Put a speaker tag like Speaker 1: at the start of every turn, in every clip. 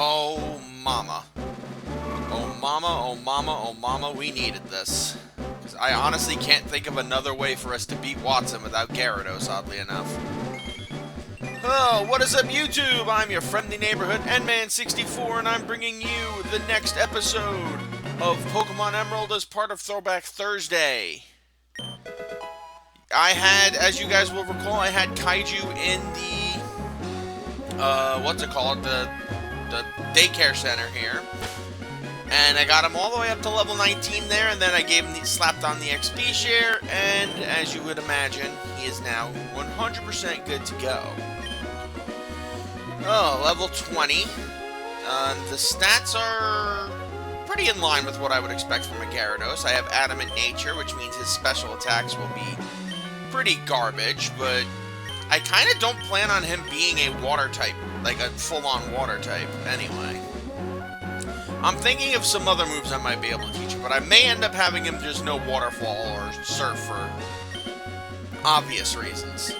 Speaker 1: Oh, mama. Oh, mama, oh, mama, oh, mama, we needed this. 'Cause I honestly can't think of another way for us to beat Wattson without Gyarados, oddly enough. Oh, what is up, YouTube? I'm your friendly neighborhood Nman64, and I'm bringing you the next episode of Pokémon Emerald as part of Throwback Thursday. I had, as you guys will recall, I had Kaiju in the, what's it called? The daycare center here. And I got him all the way up to level 19 there, and then I gave him slapped on the XP share, and as you would imagine, he is now 100% good to go. Oh, level 20. The stats are pretty in line with what I would expect from a Gyarados. I have Adamant Nature, which means his special attacks will be pretty garbage, but I kind of don't plan on him being a water type, like a full-on water type, anyway. I'm thinking of some other moves I might be able to teach him, but I may end up having him just know Waterfall or Surf for obvious reasons.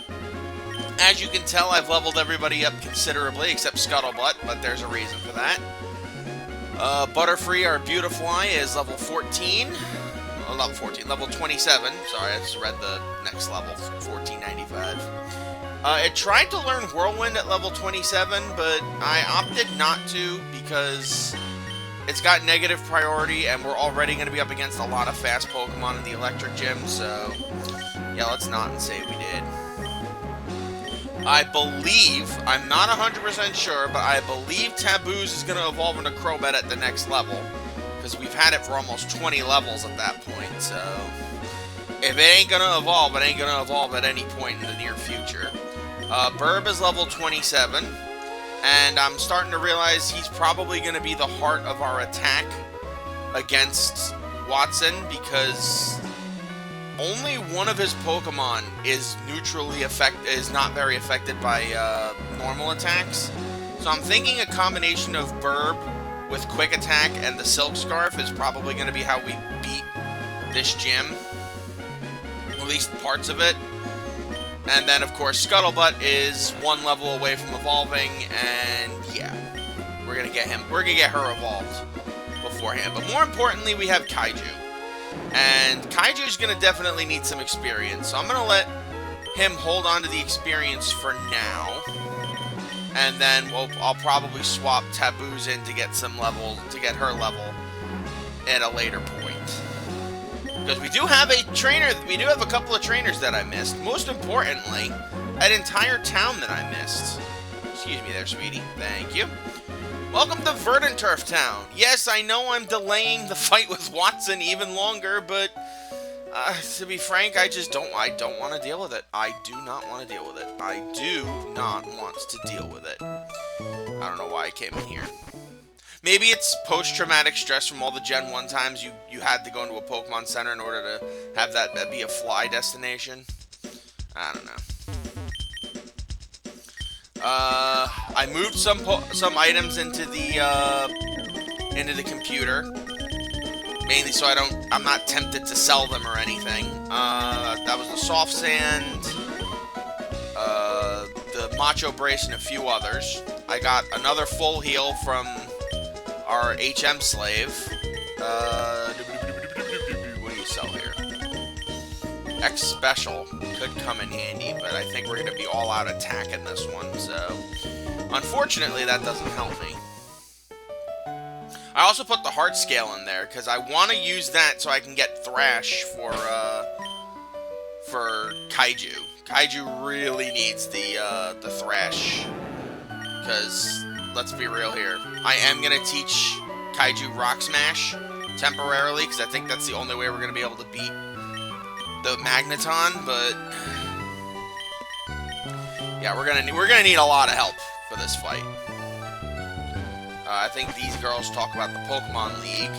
Speaker 1: As you can tell, I've leveled everybody up considerably, except Scuttlebutt, but there's a reason for that. Butterfree, our Beautifly, is level 14. Oh, level 14, level 27. Sorry, I just read the next level, 1495. It tried to learn Whirlwind at level 27, but I opted not to because it's got negative priority, and we're already going to be up against a lot of fast Pokemon in the Electric Gym, so yeah, let's not and say we did. I believe, I'm not 100% sure, but I believe Taboo's is going to evolve into Crobat at the next level, because we've had it for almost 20 levels at that point, so if it ain't going to evolve, it ain't going to evolve at any point in the near future. Burb is level 27. And I'm starting to realize he's probably going to be the heart of our attack against Wattson, because only one of his Pokemon is not very affected by normal attacks. So I'm thinking a combination of Burb with Quick Attack and the Silk Scarf is probably going to be how we beat this gym. At least parts of it. And then, of course, Scuttlebutt is one level away from evolving, and yeah, we're gonna get her evolved beforehand. But more importantly, we have Kaiju, and Kaiju's gonna definitely need some experience. So I'm gonna let him hold on to the experience for now, and then I'll probably swap Taboo's in to get some level, to get her level at a later point. Because we do have a trainer, we do have a couple of trainers that I missed. Most importantly, an entire town that I missed. Excuse me there, sweetie. Thank you. Welcome to Verdant Turf Town. Yes, I know I'm delaying the fight with Wattson even longer, but to be frank, I don't want to deal with it. I do not want to deal with it. I do not want to deal with it. I don't know why I came in here. Maybe it's post-traumatic stress from all the Gen 1 times you had to go into a Pokemon Center in order to have that be a fly destination. I don't know. I moved some items into the computer, mainly so I'm not tempted to sell them or anything. That was the Soft Sand, the Macho Brace, and a few others. I got another full heal from our HM slave. What do you sell here? X Special could come in handy, but I think we're going to be all out attacking this one, so unfortunately that doesn't help me. I also put the heart scale in there because I want to use that so I can get Thrash for Kaiju. Kaiju really needs the Thrash, because let's be real here. I am going to teach Kaiju Rock Smash temporarily, because I think that's the only way we're going to be able to beat the Magneton, but yeah, we're gonna need a lot of help for this fight. I think these girls talk about the Pokemon League.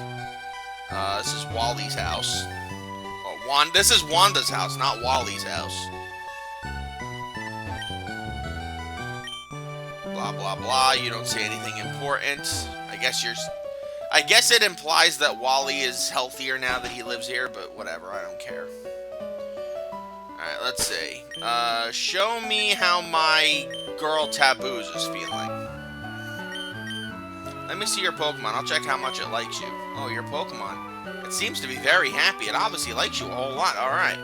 Speaker 1: This is Wally's house. Oh, this is Wanda's house, not Wally's house. Blah, blah, blah. You don't say anything important. I guess it implies that Wally is healthier now that he lives here, but whatever, I don't care. Alright, let's see. Show me how my girl Taboo's is feeling. Let me see your Pokemon. I'll check how much it likes you. Oh, your Pokemon. It seems to be very happy. It obviously likes you a whole lot. Alright.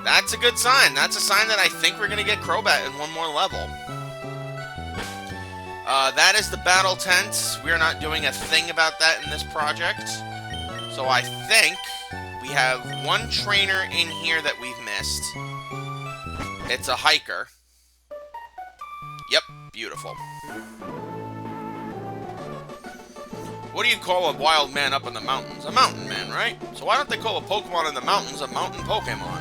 Speaker 1: That's a good sign. That's a sign that I think we're going to get Crobat in one more level. That is the battle tent. We're not doing a thing about that in this project. So I think we have one trainer in here that we've missed. It's a hiker. Yep, beautiful. What do you call a wild man up in the mountains? A mountain man, right? So why don't they call a Pokemon in the mountains a mountain Pokemon?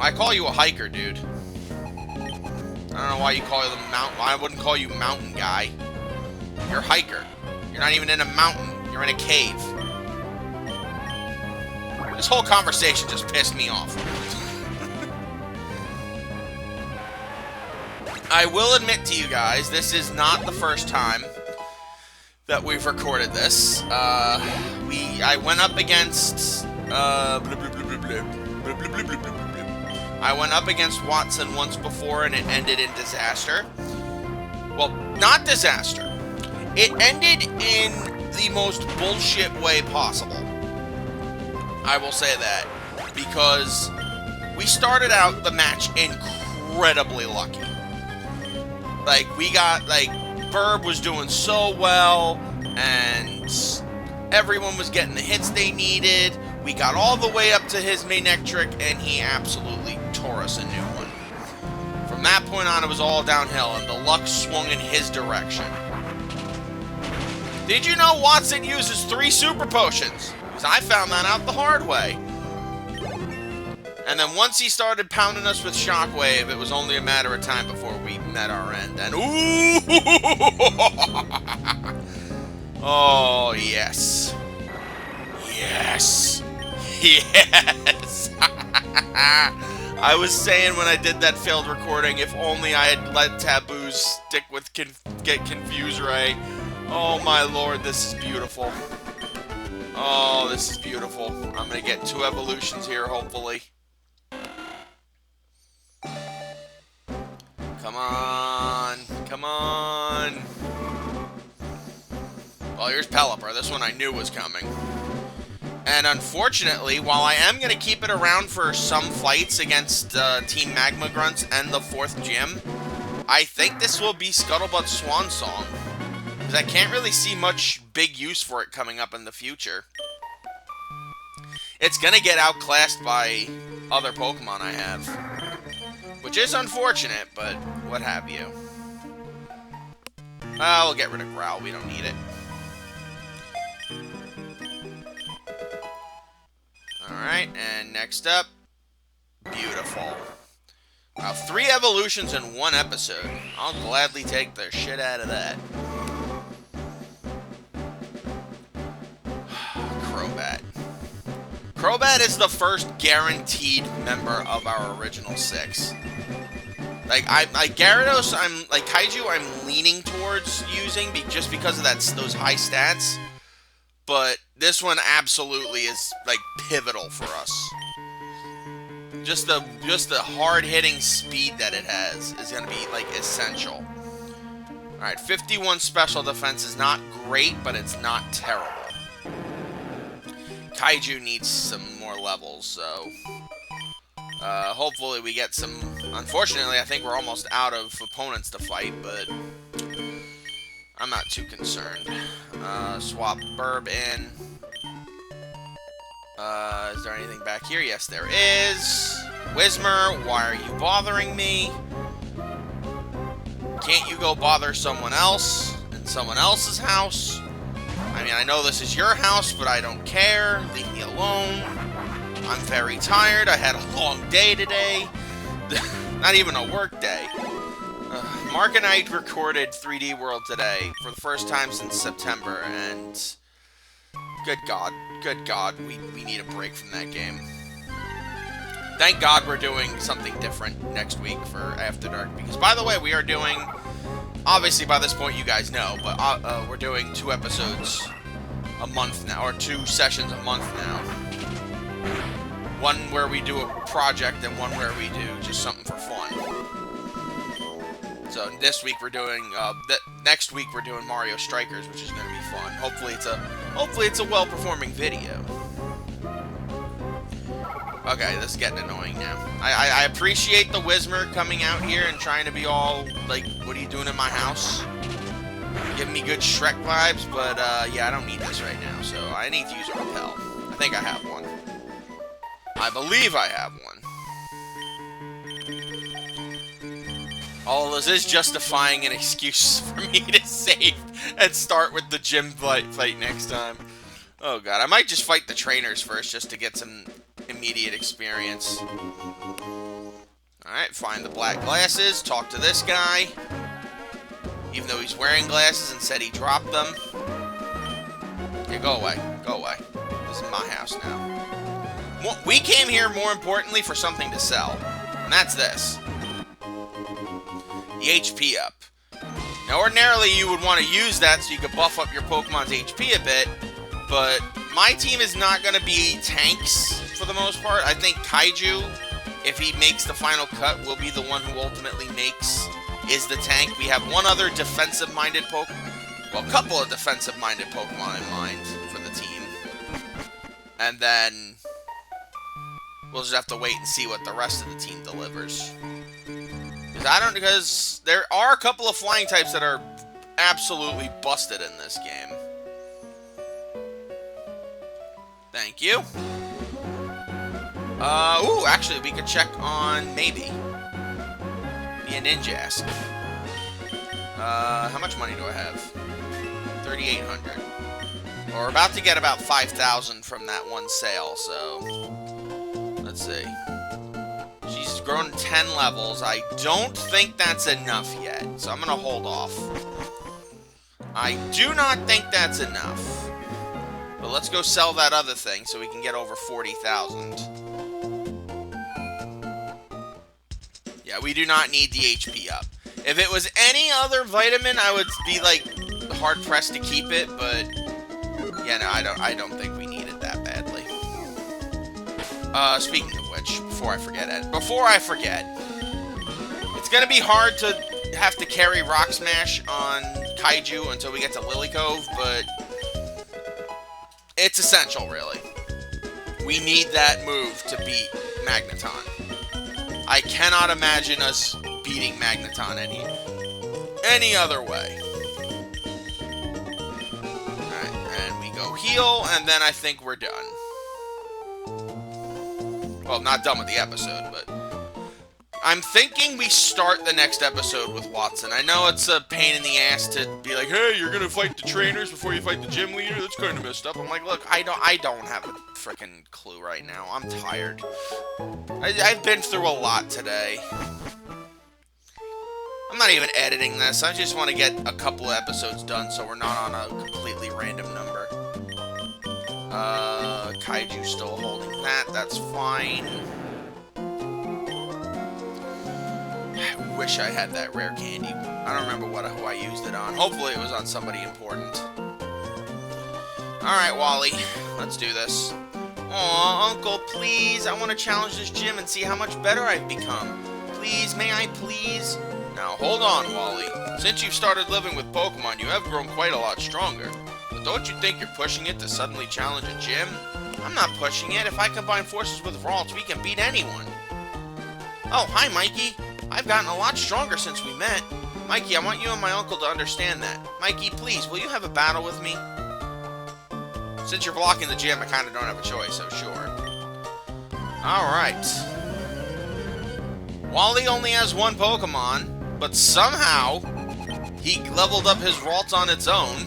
Speaker 1: I call you a hiker, dude. I don't know why you call them mountain. I wouldn't call you mountain guy. You're a hiker. You're not even in a mountain. You're in a cave. This whole conversation just pissed me off. I will admit to you guys, this is not the first time that we've recorded this. I went up against I went up against Wattson once before and it ended in disaster. Well, not disaster. It ended in the most bullshit way possible. I will say that. Because we started out the match incredibly lucky. Like, we got, like, Burb was doing so well, and everyone was getting the hits they needed. We got all the way up to his Manectric, and he absolutely tore us a new one. From that point on, it was all downhill, and the luck swung in his direction. Did you know Wattson uses 3 Super Potions? Because I found that out the hard way. And then once he started pounding us with Shockwave, it was only a matter of time before we met our end. And ooh! Oh, yes. Yes. Yes. I was saying when I did that failed recording, if only I had let Taboos stick with get Confuse Ray. Oh my lord, this is beautiful. Oh, this is beautiful. I'm gonna get 2 evolutions here, hopefully. Come on. Come on. Well, here's Pelipper. This one I knew was coming. And unfortunately, while I am going to keep it around for some fights against Team Aqua Grunt and the 4th gym, I think this will be Scuttlebutt's Swan Song. Because I can't really see much big use for it coming up in the future. It's going to get outclassed by other Pokemon I have. Which is unfortunate, but what have you. We'll get rid of Growl. We don't need it. Alright, and next up, beautiful. Wow, 3 evolutions in 1 episode. I'll gladly take the shit out of that. Crobat. Crobat is the first guaranteed member of our original 6. Like, Gyarados, like, Kaiju, I'm leaning towards using just because of those high stats. But this one absolutely is, like, pivotal for us. Just the hard-hitting speed that it has is going to be, like, essential. Alright, 51 special defense is not great, but it's not terrible. Kaiju needs some more levels, so... hopefully we get some... Unfortunately, I think we're almost out of opponents to fight, but... I'm not too concerned. Swap Burb in. Is there anything back here? Yes, there is. Whismur, why are you bothering me? Can't you go bother someone else in someone else's house? I mean, I know this is your house, but I don't care. Leave me alone. I'm very tired. I had a long day today. Not even a work day. Mark and I recorded 3D World today for the first time since September, and good God, we need a break from that game. Thank God we're doing something different next week for After Dark, because, by the way, we are doing, obviously by this point you guys know, but we're doing 2 episodes a month now, or 2 sessions a month now. One where we do a project and one where we do just something for fun. So this week we're doing, next week we're doing Mario Strikers, which is going to be fun. Hopefully it's a well-performing video. Okay, this is getting annoying now. I appreciate the Whismer coming out here and trying to be all, like, what are you doing in my house? Giving me good Shrek vibes, but, yeah, I don't need this right now, so I need to use a repel. I think I have one. I believe I have one. All of this is justifying an excuse for me to save and start with the gym fight next time. Oh god, I might just fight the trainers first just to get some immediate experience. Alright, find the black glasses, talk to this guy. Even though he's wearing glasses and said he dropped them. Yeah, go away. Go away. This is my house now. We came here, more importantly, for something to sell. And that's this. The HP up. Now, ordinarily, you would want to use that so you could buff up your Pokemon's HP a bit, but my team is not going to be tanks for the most part. I think Kaiju, if he makes the final cut, will be the one who ultimately is the tank. We have one other defensive-minded Pokemon, well, a couple of defensive-minded Pokemon in mind for the team. And then we'll just have to wait and see what the rest of the team delivers. Because there are a couple of flying types that are absolutely busted in this game. Thank you. Ooh, actually, we could check on maybe be a Ninjask. How much money do I have? 3,800. We're about to get about 5,000 from that one sale, so let's see. She's grown 10 levels. I don't think that's enough yet, so I'm going to hold off. I do not think that's enough. But let's go sell that other thing so we can get over 40,000. Yeah, we do not need the HP up. If it was any other vitamin, I would be, like, hard-pressed to keep it, but yeah, no, I don't think we need it that badly. Speaking of which, before I forget, it's gonna be hard to have to carry Rock Smash on Kaiju until we get to Lily Cove, but it's essential, really. We need that move to beat Magneton. I cannot imagine us beating Magneton any other way. Alright, and we go heal, and then I think we're done. Well, not done with the episode, but I'm thinking we start the next episode with Wattson. I know it's a pain in the ass to be like, hey, you're gonna fight the trainers before you fight the gym leader? That's kind of messed up. I'm like, look, I don't have a freaking clue right now. I'm tired. I've been through a lot today. I'm not even editing this. I just want to get a couple of episodes done so we're not on a completely random number. Kaiju still holding that. That's fine. I wish I had that rare candy. I don't remember who I used it on. Hopefully it was on somebody important. Alright, Wally. Let's do this. Aw, Uncle, please. I want to challenge this gym and see how much better I've become. Please, may I please? Now, hold on, Wally. Since you've started living with Pokemon, you have grown quite a lot stronger. But don't you think you're pushing it to suddenly challenge a gym? I'm not pushing it. If I combine forces with Ralts, we can beat anyone. Oh, hi, Mikey. I've gotten a lot stronger since we met. Mikey, I want you and my uncle to understand that. Mikey, please, will you have a battle with me? Since you're blocking the gym, I kind of don't have a choice, so sure. Alright. Wally only has one Pokemon, but somehow he leveled up his Ralts on its own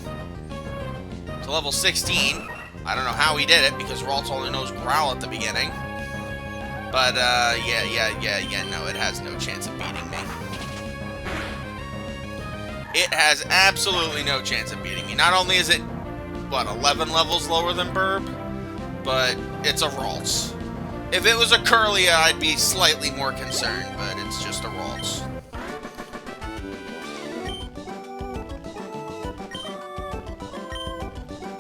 Speaker 1: to level 16. I don't know how he did it, because Ralts only knows Growl at the beginning. But, yeah, no, it has no chance of beating me. It has absolutely no chance of beating me. Not only is it, what, 11 levels lower than Burb, but it's a Ralts. If it was a Curlia, I'd be slightly more concerned, but it's just a Ralts.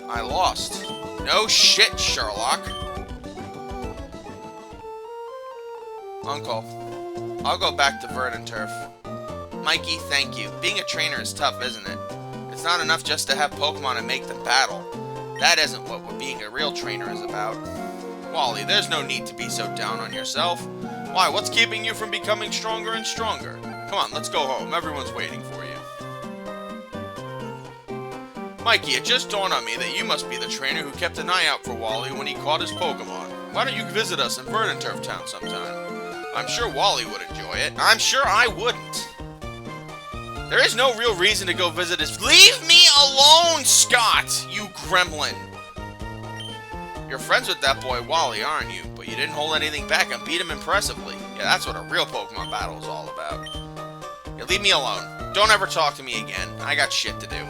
Speaker 1: I lost. No shit, Sherlock. Uncle, I'll go back to Verdant Turf. Mikey, thank you. Being a trainer is tough, isn't it? It's not enough just to have Pokemon and make them battle. That isn't what being a real trainer is about. Wally, there's no need to be so down on yourself. Why, what's keeping you from becoming stronger and stronger? Come on, let's go home. Everyone's waiting for you. Mikey, it just dawned on me that you must be the trainer who kept an eye out for Wally when he caught his Pokemon. Why don't you visit us in Verdanturf Town sometime? I'm sure Wally would enjoy it. I'm sure I wouldn't. There is no real reason to go visit his... Leave me alone, Scott, you gremlin! You're friends with that boy Wally, aren't you? But you didn't hold anything back and beat him impressively. Yeah, that's what a real Pokemon battle is all about. Yeah, leave me alone. Don't ever talk to me again. I got shit to do.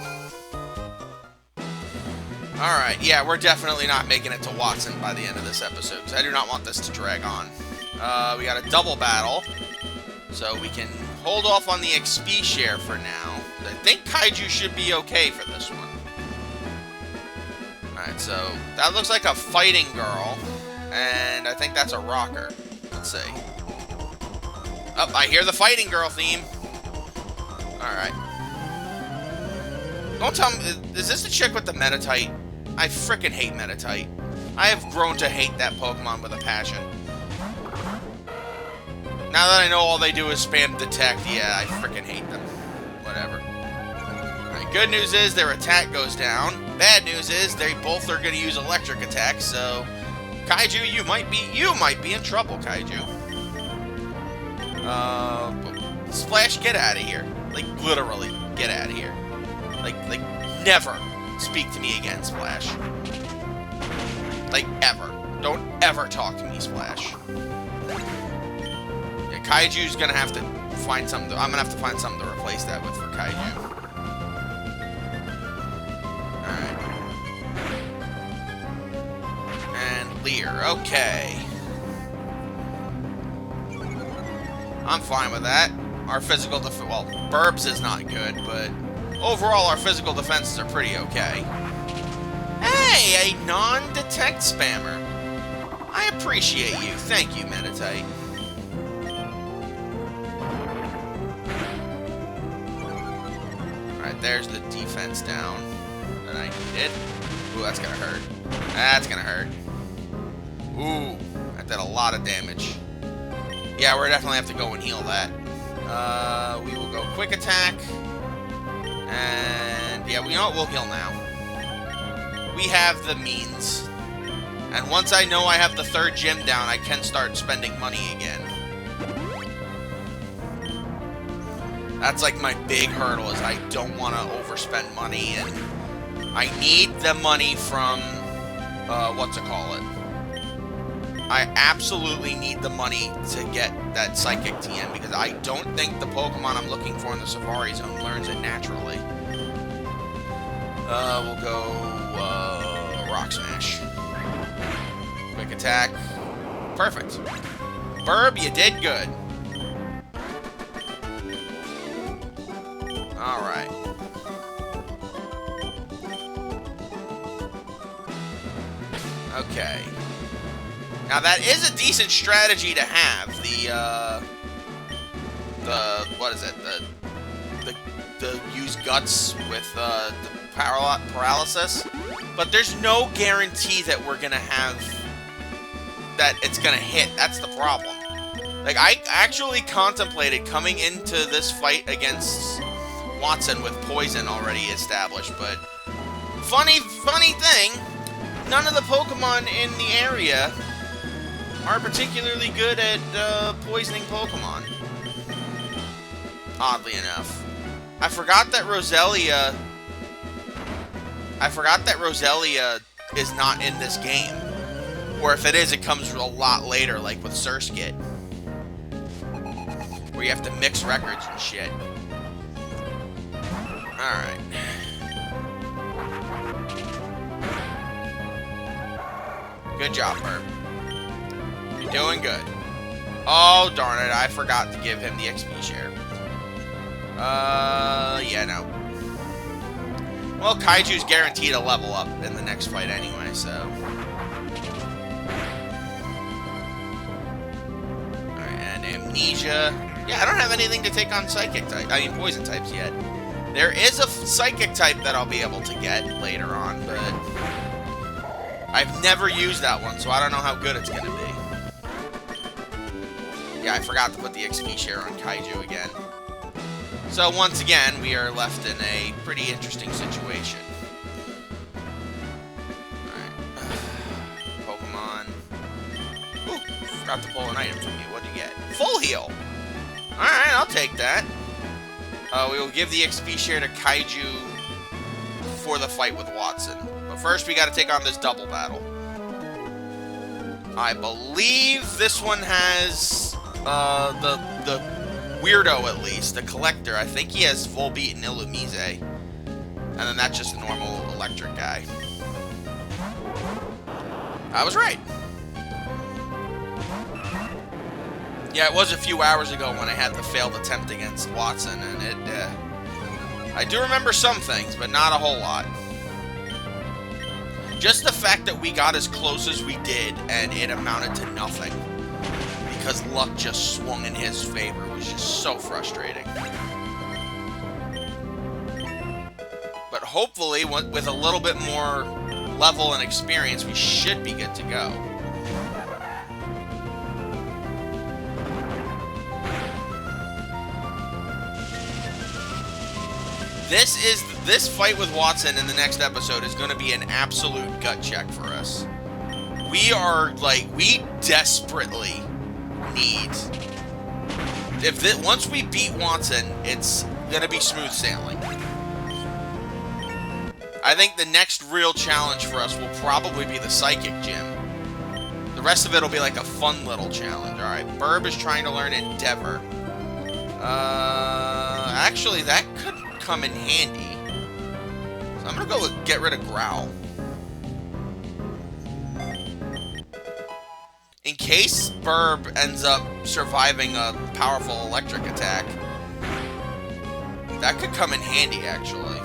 Speaker 1: Alright, yeah, we're definitely not making it to Wattson by the end of this episode, because I do not want this to drag on. We got a double battle, so we can hold off on the XP share for now. I think Kaiju should be okay for this one. Alright, so that looks like a fighting girl, and I think that's a rocker. Let's see. Oh, I hear the fighting girl theme. Alright. Don't tell me, is this the chick with the Meditite? I frickin' hate Meditite. I have grown to hate that Pokemon with a passion. Now that I know all they do is spam detect, yeah, I frickin' hate them. Whatever. Alright, good news is their attack goes down. Bad news is they both are gonna use electric attacks, so... Kaiju, you might be in trouble, Kaiju. Splash, get out of here. Like, literally, get out of here. Like, never speak to me again, Splash. Like, ever. Don't ever talk to me, Splash. Yeah, Kaiju's gonna have to find something I'm gonna have to find something to replace that with for Kaiju. Alright. And Leer, okay. I'm fine with that. Our physical defense, well, Burbs is not good, but overall our physical defenses are pretty okay. Hey, a non-detect spammer. I appreciate you. Thank you, Meditite. Alright, there's the defense down that I needed. Ooh, that's gonna hurt. That's gonna hurt. Ooh, that did a lot of damage. Yeah, we're definitely have to go and heal that. We will go quick attack. And yeah, you know what? We'll heal now. We have the means. And once I know I have the third gym down, I can start spending money again. That's like my big hurdle, is I don't want to overspend money, and I need the money from, I absolutely need the money to get that Psychic TM, because I don't think the Pokemon I'm looking for in the Safari Zone learns it naturally. We'll go, Rock Smash. Quick attack. Perfect. Burb, you did good. Alright. Okay. Now that is a decent strategy to have. What is it? The use guts with the paralysis. But there's no guarantee that we're gonna have that it's gonna hit. That's the problem. Like, I actually contemplated coming into this fight against Wattson with poison already established, but funny thing, none of the Pokemon in the area are particularly good at poisoning Pokemon. Oddly enough. I forgot that Roselia is not in this game. Or if it is, it comes a lot later, like with Surskit. Where you have to mix records and shit. Alright. Good job, Burp. You're doing good. Oh, darn it. I forgot to give him the XP share. Yeah, no. Well, Kaiju's guaranteed a level up in the next fight anyway, so... Alright, and Amnesia. Yeah, I don't have anything to take on Psychic type. I mean, Poison types yet. There is a Psychic type that I'll be able to get later on, but I've never used that one, so I don't know how good it's going to be. Yeah, I forgot to put the XP share on Kaiju again. So once again, we are left in a pretty interesting situation. Alright. Pokemon. Ooh, forgot to pull an item from you. What'd you get? Full heal! Alright, I'll take that. We will give the XP share to Kaiju for the fight with Wattson. But first, we gotta take on this double battle. I believe this one has, the weirdo, at least, the collector. I think he has Volbeat and Illumise. And then that's just a normal electric guy. I was right. Yeah, it was a few hours ago when I had the failed attempt against Wattson, and it, I do remember some things, but not a whole lot. Just the fact that we got as close as we did, and it amounted to nothing. Because luck just swung in his favor was just so frustrating. But hopefully, with a little bit more level and experience, we should be good to go. This fight with Wattson in the next episode is going to be an absolute gut check for us. We desperately need. Once we beat Wattson, it's going to be smooth sailing. I think the next real challenge for us will probably be the Psychic Gym. The rest of it will be like a fun little challenge. All right, Burb is trying to learn Endeavor. Actually, that could come in handy. So I'm gonna go with get rid of Growl. In case Burb ends up surviving a powerful electric attack, that could come in handy, actually.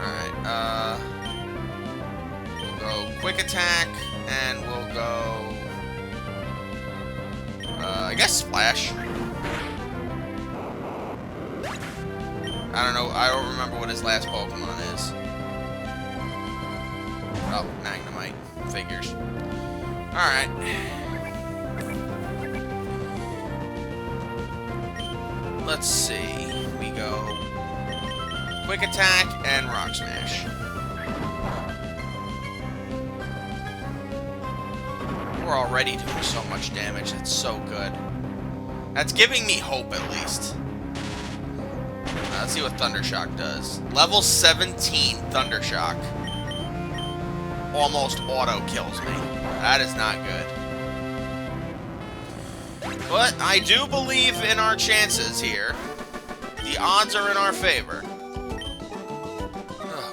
Speaker 1: Alright, we'll go Quick Attack, and we'll go, I guess Splash. I don't know, I don't remember what his last Pokemon is. Oh, Magnemite. Figures. Alright. Let's see. We go Quick Attack and Rock Smash. We're already doing so much damage. It's so good. That's giving me hope, at least. Let's see what Thundershock does. Level 17 Thundershock. Almost auto kills me. That is not good. But I do believe in our chances here. The odds are in our favor.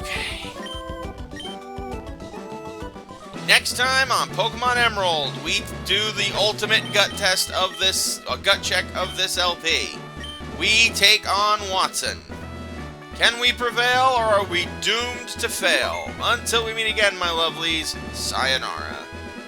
Speaker 1: Okay. Next time on Pokemon Emerald, we do the ultimate gut test of this, gut check of this LP. We take on Wattson. Can we prevail, or are we doomed to fail? Until we meet again, my lovelies, sayonara.